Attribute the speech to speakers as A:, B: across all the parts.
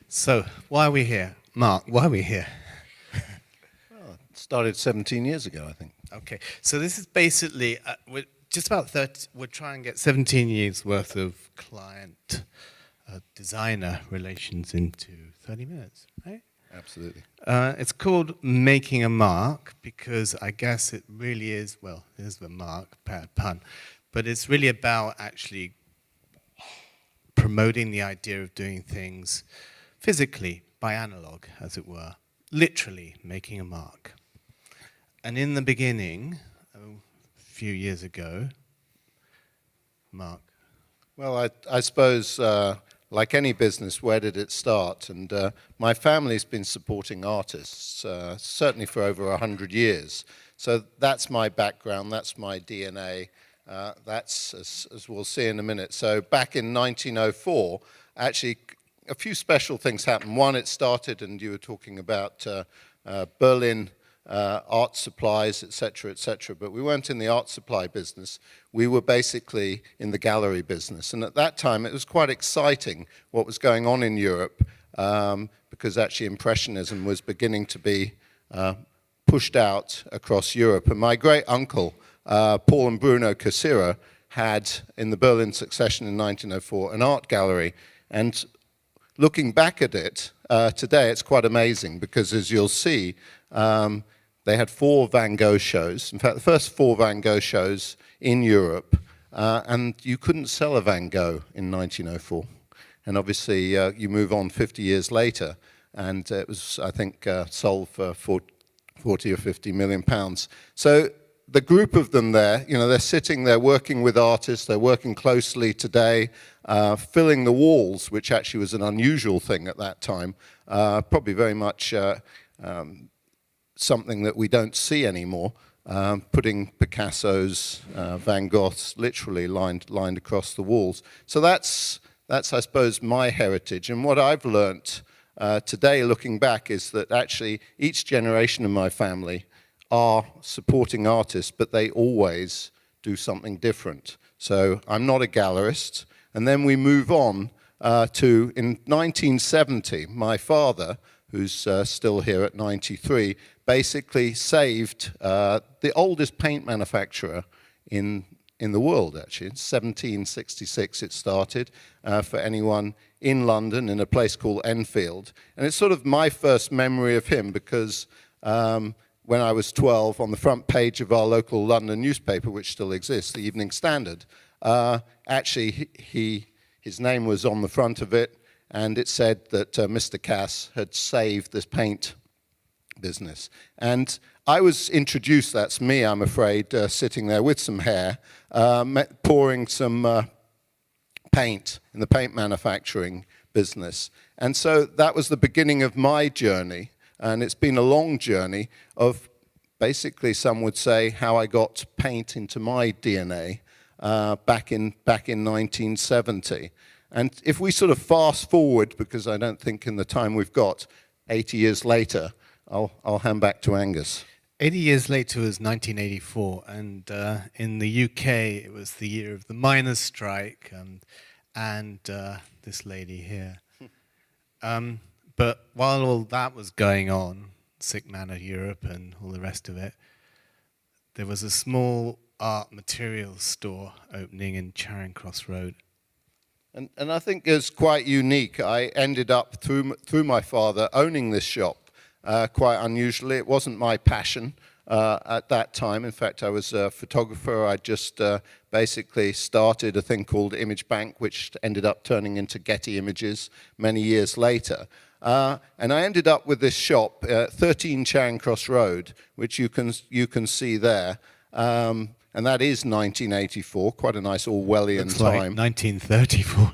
A: So, why are we here? Mark, why are we here?
B: Well, it started 17 years ago, I think.
A: Okay, so this is basically, we're just about 30, we're trying to get 17 years worth of client designer relations into 30 minutes, right?
B: Absolutely.
A: It's called Making a Mark because I guess it really is, well, there's the mark, bad pun, but it's really about actually promoting the idea of doing things physically, by analog, as it were, literally making a mark. And in the beginning, a few years ago, Mark.
B: Well, I suppose, like any business, where did it start? And my family's been supporting artists, certainly for over 100 years. So that's my background, that's my DNA. That's, as we'll see in a minute. So back in 1904, actually, a few special things happened. One, it started, and you were talking about Berlin art supplies, etc., but we weren't in the art supply business. We were basically in the gallery business. And at that time, it was quite exciting what was going on in Europe, because actually Impressionism was beginning to be pushed out across Europe. And my great-uncle, Paul and Bruno Cassira, had, in the Berlin Succession in 1904, an art gallery. And looking back at it today, it's quite amazing because, as you'll see, they had 4 Van Gogh shows. In fact, the first 4 Van Gogh shows in Europe, and you couldn't sell a Van Gogh in 1904. And obviously, you move on 50 years later, and it was, I think, sold for 40 or 50 million pounds. So the group of them there, you know, they're sitting there working with artists, they're working closely today, filling the walls, which actually was an unusual thing at that time, probably very much something that we don't see anymore, putting Picasso's, Van Gogh's literally lined across the walls. So that's I suppose, my heritage. And what I've learnt today, looking back, is that actually each generation of my family are supporting artists, but they always do something different. So I'm not a gallerist. And then we move on to, in 1970, my father, who's still here at 93, basically saved the oldest paint manufacturer in the world, actually. In 1766 it started, for anyone in London, in a place called Enfield. And it's sort of my first memory of him because when I was 12, on the front page of our local London newspaper, which still exists, the Evening Standard, actually his name was on the front of it, and it said that Mr. Cass had saved this paint business. And I was introduced, that's me, I'm afraid, sitting there with some hair, pouring some paint in the paint manufacturing business. And so that was the beginning of my journey. And it's been a long journey of, basically, some would say, how I got paint into my DNA back in 1970. And if we sort of fast forward, because I don't think in the time we've got, 80 years later, I'll hand back to Angus.
A: 80 years later was 1984, and in the UK it was the year of the miners' strike and this lady here. But while all that was going on, Sick Man of Europe and all the rest of it, there was a small art materials store opening in Charing Cross Road.
B: And I think it's quite unique. I ended up, through my father, owning this shop, quite unusually. It wasn't my passion at that time. In fact, I was a photographer. I just basically started a thing called Image Bank, which ended up turning into Getty Images many years later. And I ended up with this shop, 13 Charing Cross Road, which you can see there. And that is 1984, quite a nice Orwellian
A: Looks
B: time.
A: like 1934.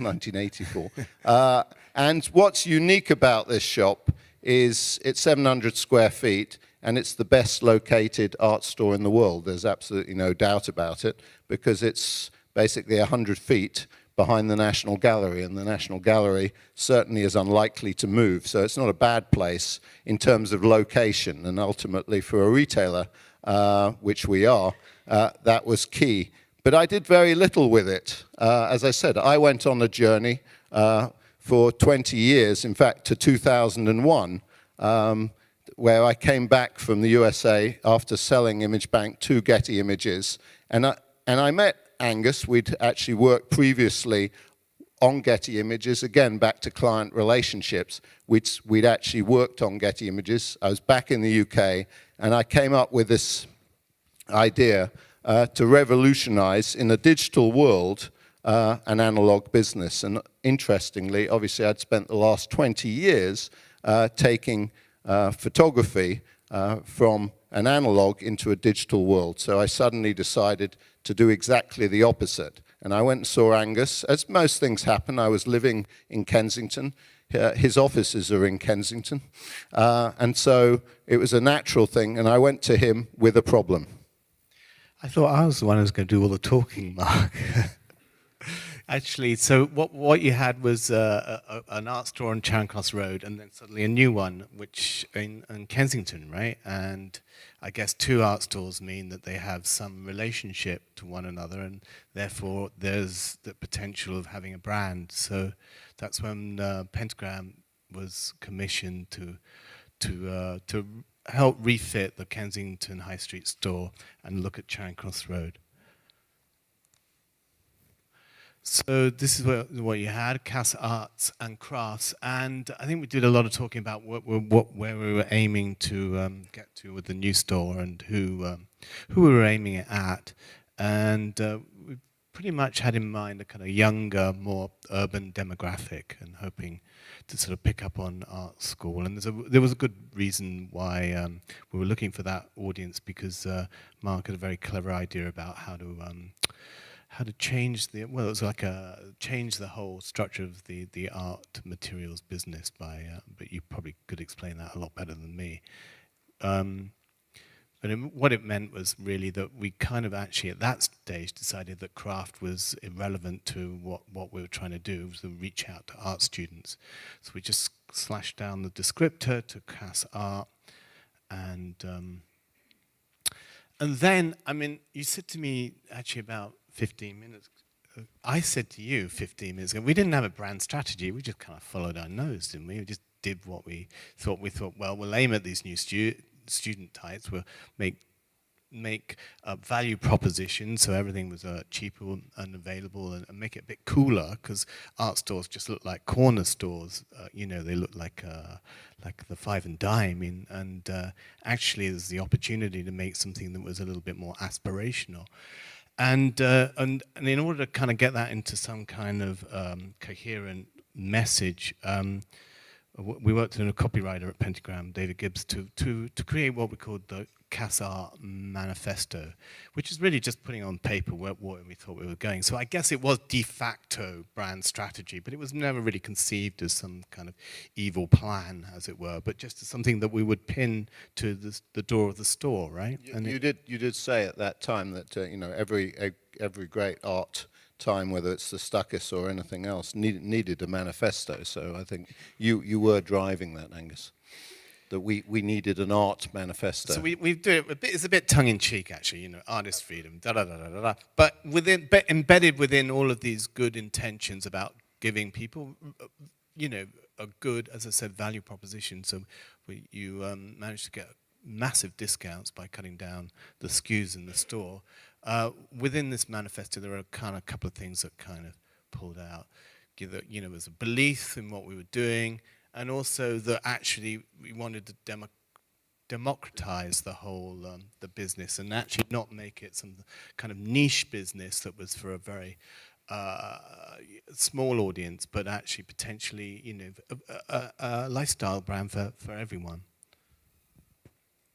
B: 1984. And what's unique about this shop is it's 700 square feet, and it's the best located art store in the world. There's absolutely no doubt about it, because it's basically 100 feet behind the National Gallery, and the National Gallery certainly is unlikely to move. So it's not a bad place in terms of location, and ultimately for a retailer, which we are, that was key. But I did very little with it. As I said, I went on a journey for 20 years, in fact, to 2001, where I came back from the USA after selling Image Bank to Getty Images. And I met Angus. We'd actually worked previously on Getty Images, again, back to client relationships. We'd actually worked on Getty Images. I was back in the UK, and I came up with this idea to revolutionize, in a digital world, an analog business. And interestingly, obviously, I'd spent the last 20 years taking photography from an analog into a digital world. So I suddenly decided to do exactly the opposite. And I went and saw Angus. As most things happen, I was living in Kensington. His offices are in Kensington. And so it was a natural thing, and I went to him with a problem.
A: I thought I was the one who was going to do all the talking, Mark. Actually, so what you had was an art store on Charing Cross Road, and then suddenly a new one, which in Kensington, right? And I guess two art stores mean that they have some relationship to one another, and therefore there's the potential of having a brand. So that's when Pentagram was commissioned to help refit the Kensington High Street store and look at Charing Cross Road. So this is what you had, Casa Arts and Crafts, and I think we did a lot of talking about where we were aiming to get to with the new store and who we were aiming it at, and we pretty much had in mind a kind of younger, more urban demographic, and hoping to sort of pick up on art school. And there was a good reason why we were looking for that audience, because Mark had a very clever idea about how to change it was like change the whole structure of the art materials business by, but you probably could explain that a lot better than me. But what it meant was really that we kind of actually at that stage decided that craft was irrelevant to what we were trying to do, was to reach out to art students. So we just slashed down the descriptor to Cas Art, and then, I mean, you said to me actually about 15 minutes. I said to you 15 minutes ago, we didn't have a brand strategy. We just kind of followed our nose, didn't we? We just did what we thought. We thought, well, we'll aim at these new student types. We'll make a value proposition so everything was cheaper and available, and make it a bit cooler, because art stores just look like corner stores. You know, they look like the five and dime. And actually, there's the opportunity to make something that was a little bit more aspirational. And in order to kind of get that into some kind of coherent message, we worked with a copywriter at Pentagram, David Gibbs, to create what we called the Casa manifesto, which is really just putting on paper where we thought we were going. So I guess it was de facto brand strategy, but it was never really conceived as some kind of evil plan, as it were, but just as something that we would pin to the door of the store, right?
B: You did say at that time that you know, every great art time, whether it's the Stuckus or anything else, needed a manifesto. So I think you were driving that, Angus. That we needed an art manifesto.
A: So we do it a bit. It's a bit tongue-in-cheek, actually. You know, artist freedom, da da da da da. But embedded within all of these good intentions about giving people, you know, a good, as I said, value proposition. So you managed to get massive discounts by cutting down the SKUs in the store. Within this manifesto, there are kind of a couple of things that kind of pulled out. You know, there's a belief in what we were doing, and also that actually we wanted to democratize the whole the business, and actually not make it some kind of niche business that was for a very small audience, but actually potentially, you know, a lifestyle brand for everyone.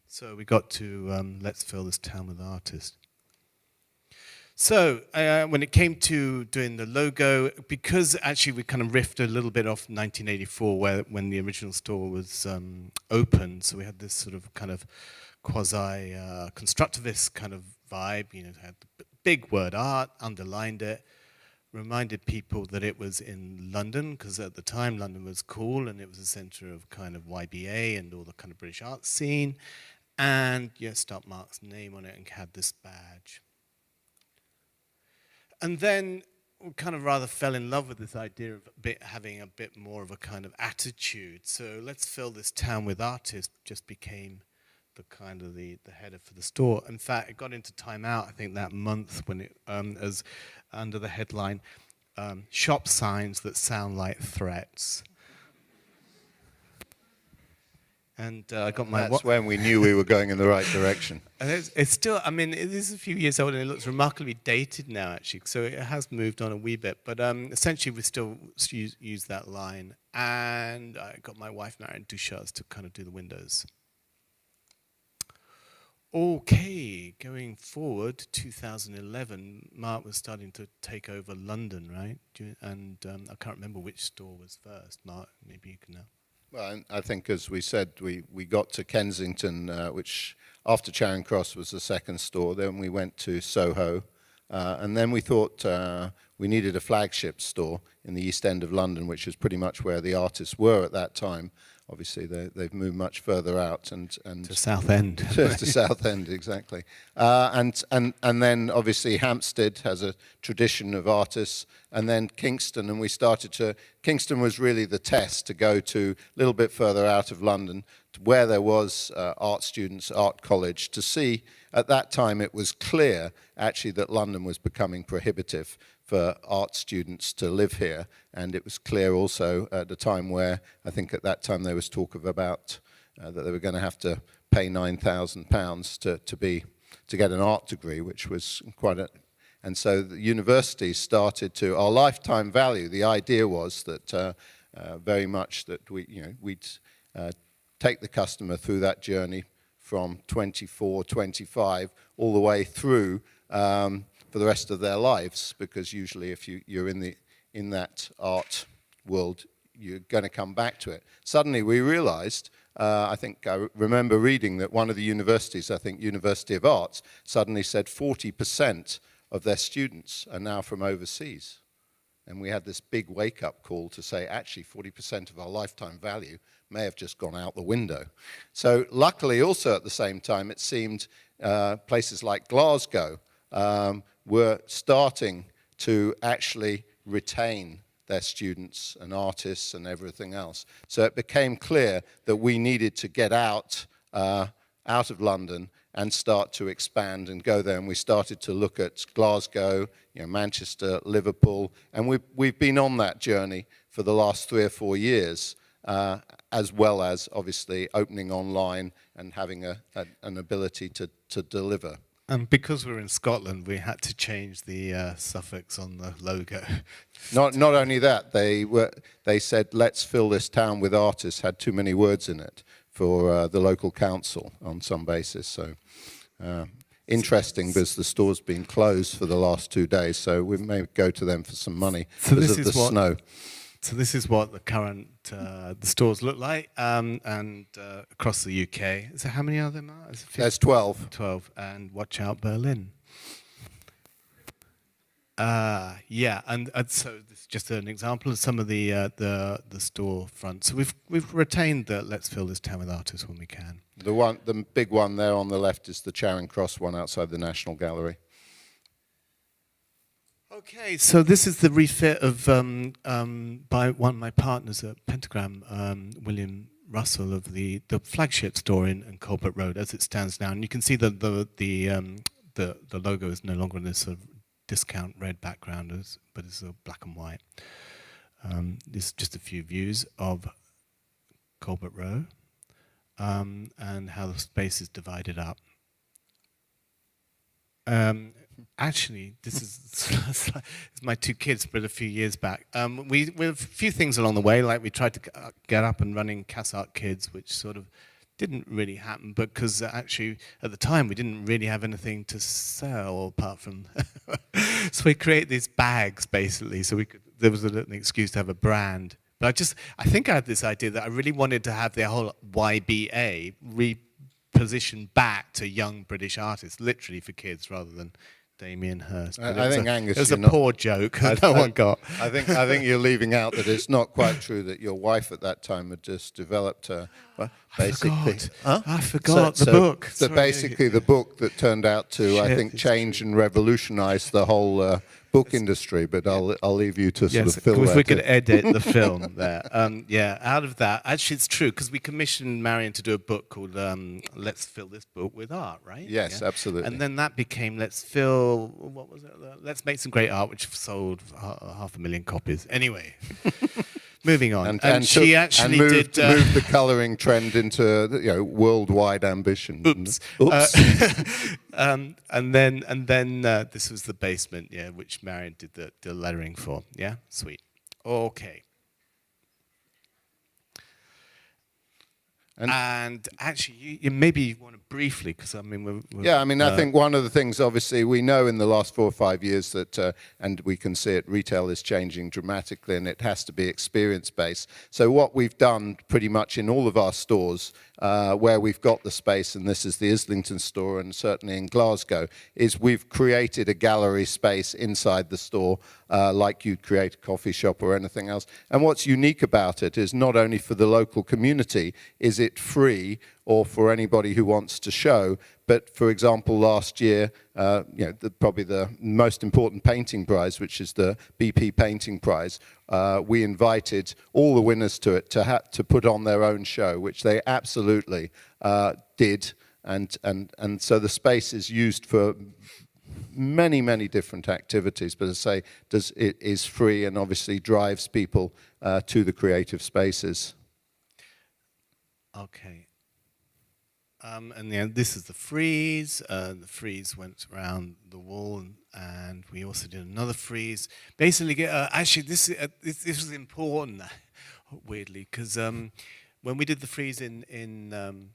A: So we got to let's fill this town with artists. So when it came to doing the logo, because actually we kind of riffed a little bit off 1984, when the original store was open, so we had this sort of kind of quasi-constructivist kind of vibe, you know, had the big word art, underlined it, reminded people that it was in London, because at the time London was cool, and it was a centre of kind of YBA and all the kind of British art scene, and stuck Mark's name on it and had this badge. And then kind of rather fell in love with this idea of having a bit more of a kind of attitude. So let's fill this town with artists just became the kind of the header for the store. In fact, it got into Time Out, I think, that month when it as under the headline, shop signs that sound like threats. And I got my...
B: That's when we knew we were going in the right direction.
A: And it's still, I mean, it is a few years old and it looks remarkably dated now, actually. So it has moved on a wee bit. But essentially, we still use that line. And I got my wife, Marion Duchas, to kind of do the windows. Okay, going forward, 2011, Mark was starting to take over London, right? And I can't remember which store was first. Mark, maybe you can know.
B: Well, I think, as we said, we got to Kensington, which after Charing Cross was the second store. Then we went to Soho, and then we thought we needed a flagship store in the East End of London, which is pretty much where the artists were at that time. Obviously, they've moved much further out and
A: to Southend.
B: to Southend, exactly. And then obviously Hampstead has a tradition of artists, and then Kingston. And we started to. Kingston was really the test to go to a little bit further out of London, to where there was art students, art college, to see. At that time, it was clear actually that London was becoming prohibitive for art students to live here, and it was clear also at the time where I think at that time there was talk of about that they were going to have to pay £9,000 to get an art degree, which was quite a. And so the university started to our lifetime value. The idea was that very much that we'd take the customer through that journey from 24, 25, all the way through. For the rest of their lives, because usually if you're in that art world, you're going to come back to it. Suddenly we realized, I remember reading that one of the universities, I think University of Arts, suddenly said 40% of their students are now from overseas. And we had this big wake-up call to say, actually, 40% of our lifetime value may have just gone out the window. So luckily, also at the same time, it seemed places like Glasgow were starting to actually retain their students and artists and everything else. So it became clear that we needed to get out of London and start to expand and go there. And we started to look at Glasgow, Manchester, Liverpool, and we've been on that journey for the last 3 or 4 years, as well as obviously opening online and having an ability to deliver.
A: And because we're in Scotland, we had to change the suffix on the logo.
B: Not only that, they said, let's fill this town with artists, had too many words in it for the local council on some basis. So interesting, because the store's been closed for the last 2 days, so we may go to them for some money because of the snow.
A: So this is what the current the stores look like, and across the UK. So how many are there, Mark?
B: There's 12.
A: 12, and watch out, Berlin. Yeah, and so this is just an example of some of the store fronts. So we've retained the let's fill this town with artists when we can.
B: The big one there on the left is the Charing Cross one outside the National Gallery.
A: Okay, so this is the refit of by one of my partners at Pentagram, William Russell, of the flagship store in Colbert Road as it stands now, and you can see that the logo is no longer in this sort of discount red background, but it's black and white. This is just a few views of Colbert Road and how the space is divided up. Actually, this is it's my 2 kids, but a few years back. We have a few things along the way, like we tried to get up and running Cass Art Kids, which sort of didn't really happen, because actually at the time we didn't really have anything to sell apart from. So we create these bags basically, so there was an excuse to have a brand. But I think I had this idea that I really wanted to have the whole YBA repositioned back to young British artists, literally for kids rather than Damien Hirst.
B: I think Angus,
A: it was a poor joke. No one got.
B: I think you're leaving out that it's not quite true that your wife at that time had just developed a Well,
A: I forgot.
B: Huh?
A: I forgot the book. Sorry.
B: Basically, the book that turned out to, I think, change and revolutionise the whole book industry. But I'll leave you to sort of fill that.
A: If we could edit the film there. Out of that, actually, it's true because we commissioned Marion to do a book called "Let's Fill This Book with Art," right?
B: Yes, absolutely.
A: And then that became "Let's Fill." What was it? "Let's Make Some Great Art," which sold 500,000 copies. Anyway. Moving on, and she actually
B: moved the colouring trend into worldwide ambition.
A: Oops. And then this was the basement, which Marion did the lettering for. Yeah, sweet. Okay. And actually, maybe you want to briefly, because I mean,
B: I think one of the things, obviously, we know in the last 4 or 5 years that, and we can see it, retail is changing dramatically, and it has to be experience-based. So what we've done pretty much in all of our stores, where we've got the space, and this is the Islington store, and certainly in Glasgow, is we've created a gallery space inside the store, like you'd create a coffee shop or anything else. And what's unique about it is not only for the local community is it free or for anybody who wants to show, but for example, last year, probably the most important painting prize, which is the BP Painting Prize, we invited all the winners to it to put on their own show, which they absolutely did, and so the space is used for many, many different activities, but as I say, it is free and obviously drives people to the creative spaces.
A: Okay. And this is the frieze. The frieze went around the wall, and we also did another frieze. Basically, actually, this was important, weirdly, because when we did the frieze in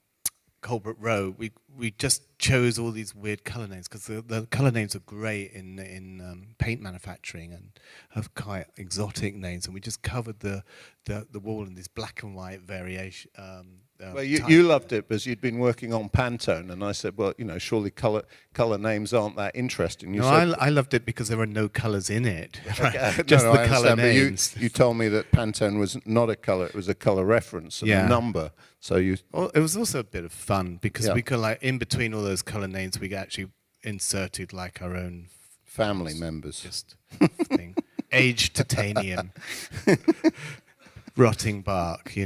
A: Colbert Row, we just chose all these weird color names because the color names are great in paint manufacturing and have quite exotic names, and we just covered the wall in this black and white variation.
B: Well, you loved it because you'd been working on Pantone, and I said, well, surely color names aren't that interesting.
A: I loved it because there were no colors in it. Right?
B: Okay.
A: Just
B: the color
A: names.
B: But you told me that Pantone was not a color; it was a color reference and a number. So well,
A: it was also a bit of fun because we could, like, in between all those color names, we actually inserted like our own
B: family members.
A: Just thing. Aged titanium, rotting bark,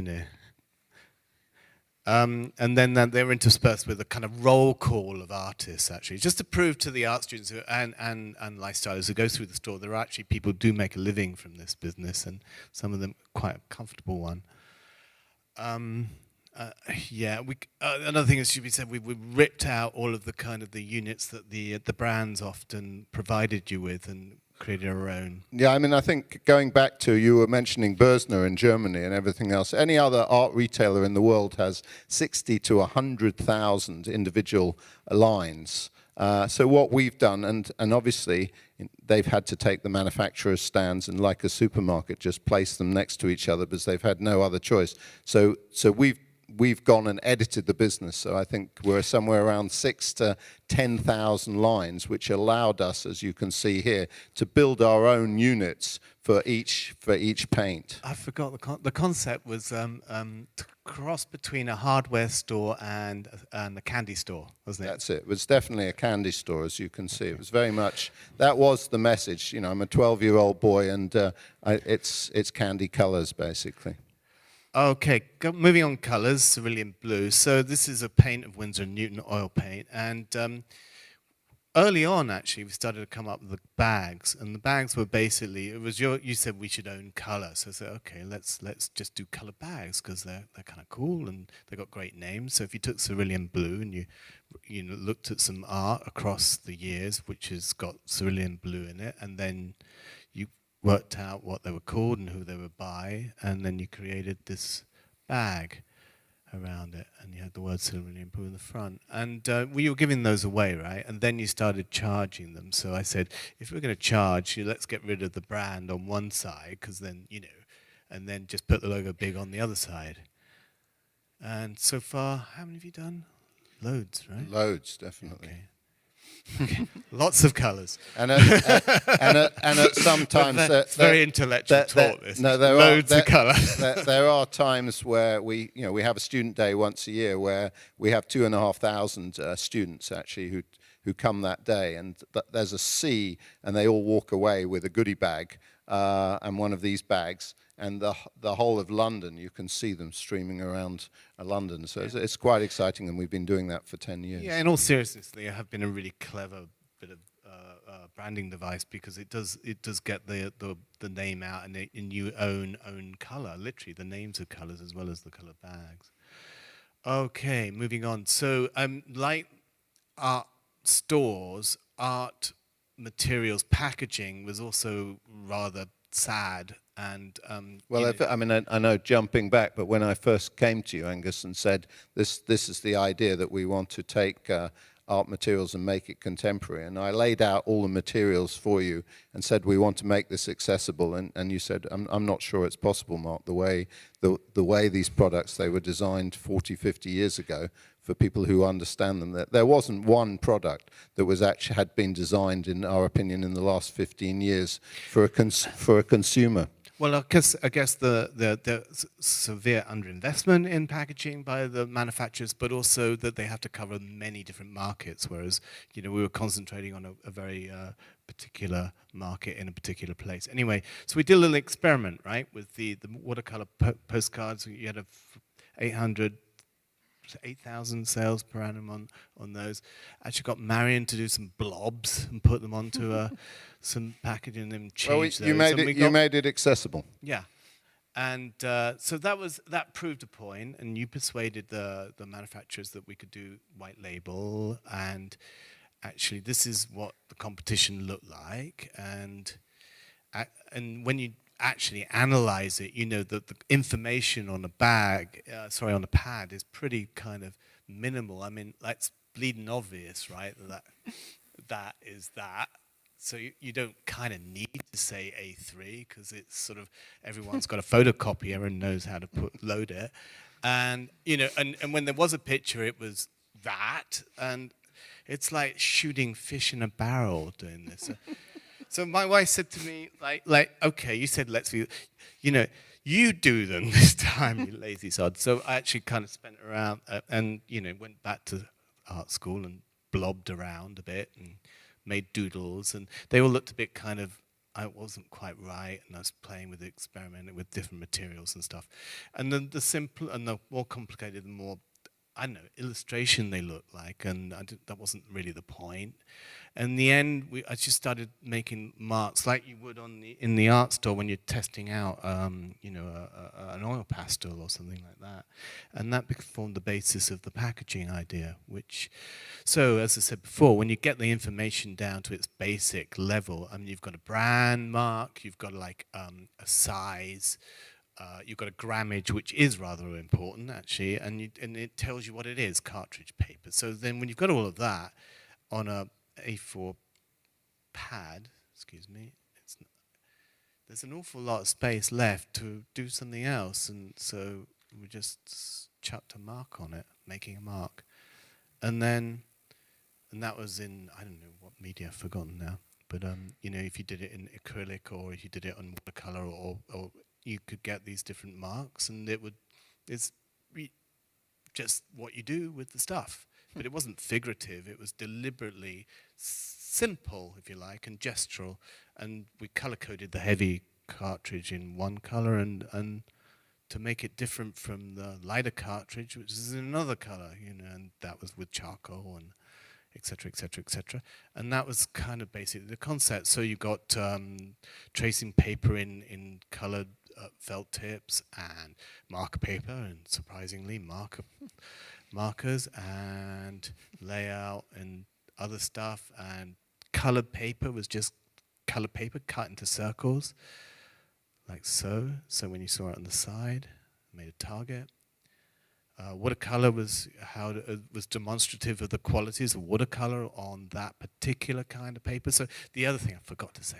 A: And then they were interspersed with a kind of roll call of artists, actually, just to prove to the art students and lifestylists who go through the store, there are actually people who do make a living from this business, and some of them quite a comfortable one. Another thing that should be said, we ripped out all of the kind of the units that the brands often provided you with and created our own.
B: Yeah, I mean, I think going back to, you were mentioning Bersner in Germany and everything else, any other art retailer in the world has 60 to 100,000 individual lines. So what we've done, and obviously they've had to take the manufacturer's stands and, like a supermarket, just place them next to each other because they've had no other choice. So we've gone and edited the business. So I think we're somewhere around 6,000 to 10,000 lines, which allowed us, as you can see here, to build our own units for each paint.
A: I forgot the concept was to cross between a hardware store and a candy store, wasn't it?
B: That's it. It was definitely a candy store, as you can see. It was very much, that was the message. I'm a 12-year-old boy, and it's candy colors, basically.
A: Okay, moving on colours, cerulean blue. So this is a paint of Winsor & Newton oil paint, and early on, actually, we started to come up with the bags, and the bags were basically, it was you said we should own colour, so I said, okay, let's just do colour bags because they're kind of cool and they've got great names. So if you took cerulean blue and you looked at some art across the years, which has got cerulean blue in it, and then you worked out what they were called and who they were by, and then you created this bag around it, and you had the word cerulean blue in the front. And we were giving those away, right? And then you started charging them. So I said, if we're going to charge, let's get rid of the brand on one side, because then, and then just put the logo big on the other side. And so far, how many have you done? Loads, right?
B: Loads, definitely.
A: Okay. Lots of colours.
B: And at sometimes
A: It's very intellectual talk. This loads of colour.
B: There are times where we have a student day once a year where we have 2,500 students actually who come that day, and there's a sea, and they all walk away with a goodie bag and one of these bags, and the whole of London, you can see them streaming around London. So it's quite exciting, and we've been doing that for 10 years.
A: Yeah, in all seriousness, they have been a really clever bit of branding device, because it does get the name out, and you own colour, literally the names of colours as well as the colour bags. Okay, moving on. So like art stores, art materials packaging was also rather sad. And
B: well, I know, jumping back, but when I first came to you, Angus, and said this is the idea that we want to take art materials and make it contemporary, and I laid out all the materials for you and said we want to make this accessible, and you said I'm not sure it's possible, Mark, the way these products, they were designed 40, 50 years ago for people who understand them. That there wasn't one product that was actually had been designed, in our opinion, in the last 15 years for a consumer.
A: Well, I guess the severe underinvestment in packaging by the manufacturers, but also that they have to cover many different markets, whereas we were concentrating on a very particular market in a particular place. Anyway, so we did a little experiment, right, with the watercolor postcards. You had 8,000 sales per annum on those. Actually got Marion to do some blobs and put them onto some packaging and then change those.
B: You made it accessible.
A: Yeah. And so that proved a point, and you persuaded the manufacturers that we could do white label, and actually this is what the competition looked like. And when you actually analyze it, that the information on a on a pad is pretty kind of minimal. I mean, it's bleeding obvious, right? That is that. So you don't kind of need to say A3, because it's sort of, everyone's got a photocopier, everyone knows how to load it. And, and when there was a picture, it was that. And it's like shooting fish in a barrel doing this. So my wife said to me, like, okay, you said let's be, you do them this time, you lazy sod. So I actually kind of spent around and went back to art school and blobbed around a bit and made doodles, and they all looked a bit kind of, I wasn't quite right, and I was playing with it, experimenting with different materials and stuff. And then the simple and the more complicated, the more, I don't know, illustration they look like, and that wasn't really the point. In the end, I just started making marks like you would in the art store when you're testing out, an oil pastel or something like that. And that formed the basis of the packaging idea, so as I said before, when you get the information down to its basic level, you've got a brand mark, you've got like a size, you've got a grammage, which is rather important actually, and it tells you what it is, cartridge paper. So then when you've got all of that on a A4 pad, there's an awful lot of space left to do something else, and so we just chucked a mark on it, making a mark. And that was in, I don't know what media, I've forgotten now, but if you did it in acrylic or if you did it on watercolor, or you could get these different marks, and it's just what you do with the stuff. But it wasn't figurative, it was deliberately simple, if you like, and gestural. And we color-coded the heavy cartridge in one color, and to make it different from the lighter cartridge, which is in another color, and that was with charcoal, and et cetera, et cetera, et cetera. And that was kind of basically the concept. So you got tracing paper in colored felt tips, and marker paper, and surprisingly markers, and layout and other stuff, and colored paper was just colored paper cut into circles, like so. So when you saw it on the side, made a target. Watercolor was was demonstrative of the qualities of watercolor on that particular kind of paper. So the other thing I forgot to say,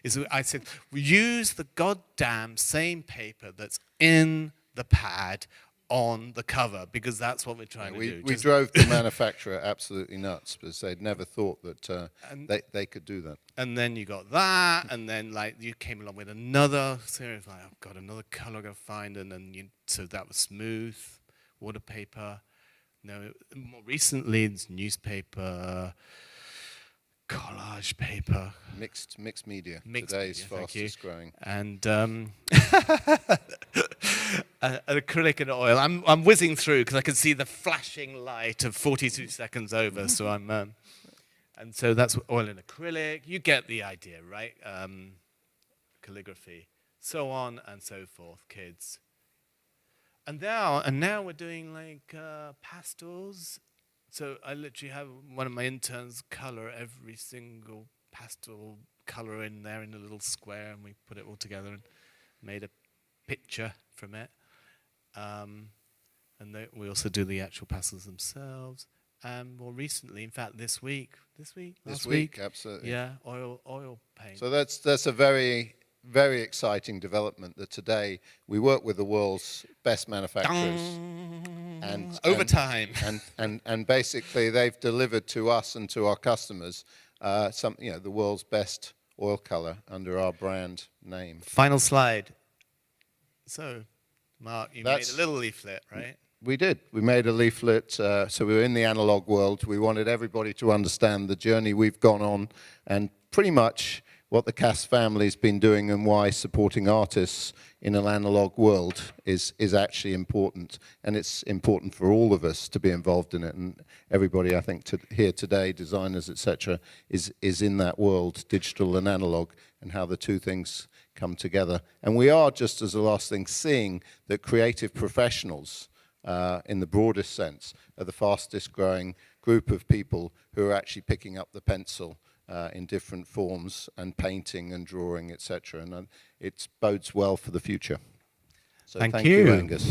A: is I said, we use the goddamn same paper that's in the pad on the cover, because that's what we're trying to do.
B: We drove the manufacturer absolutely nuts because they'd never thought that they could do that.
A: And then you got that, and then like you came along with another series, like I've got another color I gotta find, and then so that was smooth, water paper. No, more recently it's newspaper, collage paper,
B: Mixed media.
A: Mixed
B: Today's
A: media, thank
B: fastest growing.
A: and acrylic and oil. I'm whizzing through because I can see the flashing light of 42 seconds over. So I'm, and so that's oil and acrylic. You get the idea, right? Calligraphy, so on and so forth, kids. And now we're doing like pastels. So I literally have one of my interns color every single pastel color in there in a little square, and we put it all together and made a picture from it. And we also do the actual pastels themselves. And more recently, in fact, last week,
B: absolutely.
A: yeah, oil paint.
B: So that's a very, very exciting development that today we work with the world's best manufacturers. And
A: over time.
B: And basically they've delivered to us and to our customers the world's best oil color under our brand name.
A: Final slide. So, Mark, you made a little leaflet, right?
B: We did. We made a leaflet. So we were in the analog world. We wanted everybody to understand the journey we've gone on and pretty much what the Cass family's been doing and why supporting artists in an analog world is actually important. And it's important for all of us to be involved in it. And everybody, I think, here today, designers, etc., is in that world, digital and analog, and how the two things come together. And we are, just as a last thing, seeing that creative professionals, in the broadest sense, are the fastest growing group of people who are actually picking up the pencil in different forms and painting and drawing, etc. And it bodes well for the future. So thank you, Angus.